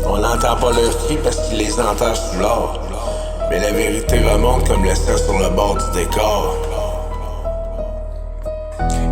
On n'entend pas leur cri parce qu'ils les enterrent sous l'or. Mais la vérité remonte comme le sang sur le bord du décor.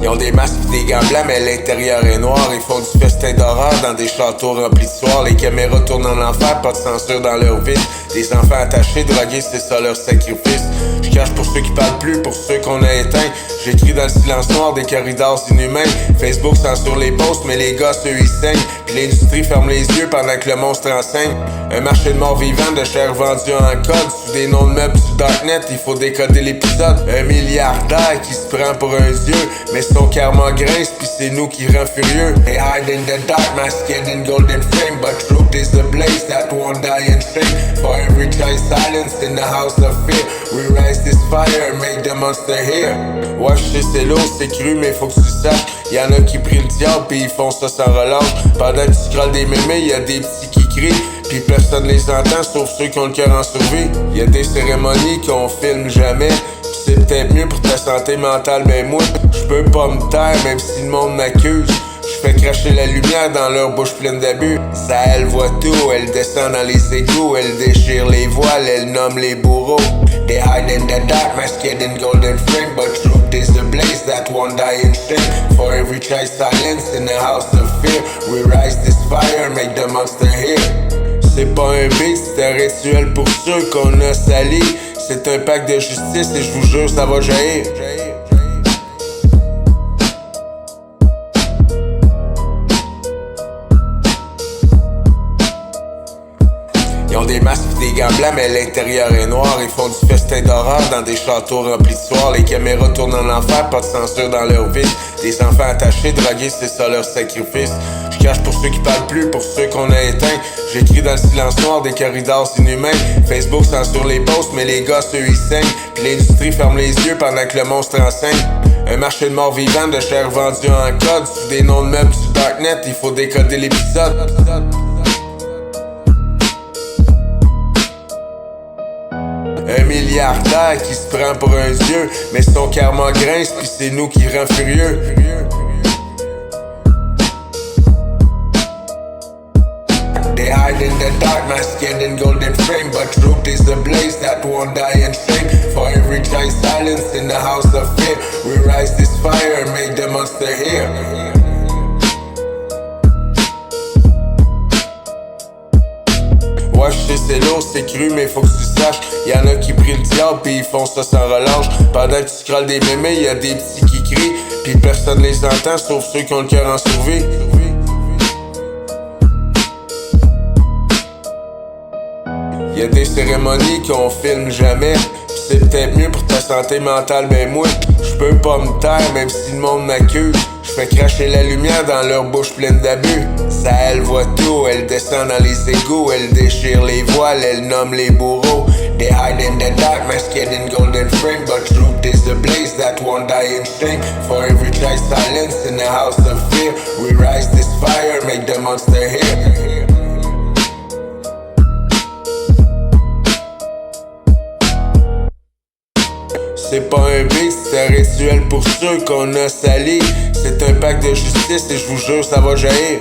Ils ont des masques et des gants blancs, mais l'intérieur est noir. Ils font du festin d'horreur dans des châteaux remplis de soir. Les caméras tournent en enfer, pas de censure dans leur vie. Des enfants attachés, drogués, c'est ça leur sacrifice. Je cache pour ceux qui parlent plus, pour ceux qu'on a éteints. J'écris dans le silence noir des corridors inhumains. Facebook censure les posts, mais les gars, eux, ils saignent. Puis l'industrie ferme les yeux pendant que le monstre enseigne. Un marché de morts vivants, de chair vendue en code. Sous des noms de meubles du darknet, il faut décoder l'épisode. Un milliardaire qui se prend pour un dieu, mais son karma grince, pis c'est nous qui rend furieux. They hide in the dark, masked in golden frame, but truth is the blaze that won't die in shame. For every child silence in the house of fear, we rise this fire and make the monster hear. Ouais, je sais c'est lourd, c'est cru, mais faut que tu saches, y'en a qui prient le diable pis ils font ça sans relâche. Pendant que tu scrolles des mémés, y'a des petits qui crient, pis personne les entend sauf ceux qui ont le cœur en survie. Y'a des cérémonies qu'on filme jamais, c'est peut-être mieux pour ta santé mentale, ben moi, j'peux pas me taire même si le monde m'accuse. J'fais cracher la lumière dans leur bouche pleine d'abus. Ça, elle voit tout, elle descend dans les égouts, elle déchire les voiles, elle nomme les bourreaux. They hide in the dark, masked in golden frame, but truth is the blaze that won't die in shame. For every child silence in the house of fear, we rise this fire, make the monster hear. C'est pas un beat, c'est un rituel pour ceux qu'on a sali. C'est un pacte de justice et je vous jure ça va jaillir. Ils ont des masques et des gants blancs, mais l'intérieur est noir. Ils font du festin d'horreur dans des châteaux remplis de soir. Les caméras tournent en enfer, pas de censure dans leur vie. Des enfants attachés, drogués, c'est ça leur sacrifice. Je cache pour ceux qui parlent plus, pour ceux qu'on a éteints. J'écris dans le silence noir des corridors inhumains. Facebook censure les posts, mais les gars, eux, ils saignent. Puis l'industrie ferme les yeux pendant que le monstre enseigne. Un marché de morts vivants, de chair vendue en code. Sous des noms de meubles du darknet, il faut décoder l'épisode. Un milliardaire qui se prend pour un dieu, mais son karma grince, pis c'est nous qui rend furieux. They hide in the dark, masked in golden frame, but truth is the blaze that won't die in shame. For every child silence in the house of fear, we rise this fire and make the monster hear. Ouais, je sais c'est lourd, c'est cru, mais faut que tu saches, y'en a qui prient le diable pis ils font ça sans relâche. Pendant que tu scrolles des mémés, y'a des petits qui crient, pis personne les entend sauf ceux qui ont le cœur en survie. Y'a des cérémonies qu'on filme jamais, pis c'est peut-être mieux pour ta santé mentale, ben moi, j'peux pas me taire même si le monde m'accuse. J'fais cracher la lumière dans leur bouche pleine d'abus. Ça, elle voit tout, elle descend dans les égouts, elle déchire les voiles, elle nomme les bourreaux. They hide in the dark, masked in golden frame, but truth is the blaze that won't die in shame. For every child silence in the house of fear, we rise this fire, make the monster hear. C'est pas un beat, c'est un rituel pour ceux qu'on a sali. C'est un pacte de justice et je vous jure ça va jaillir.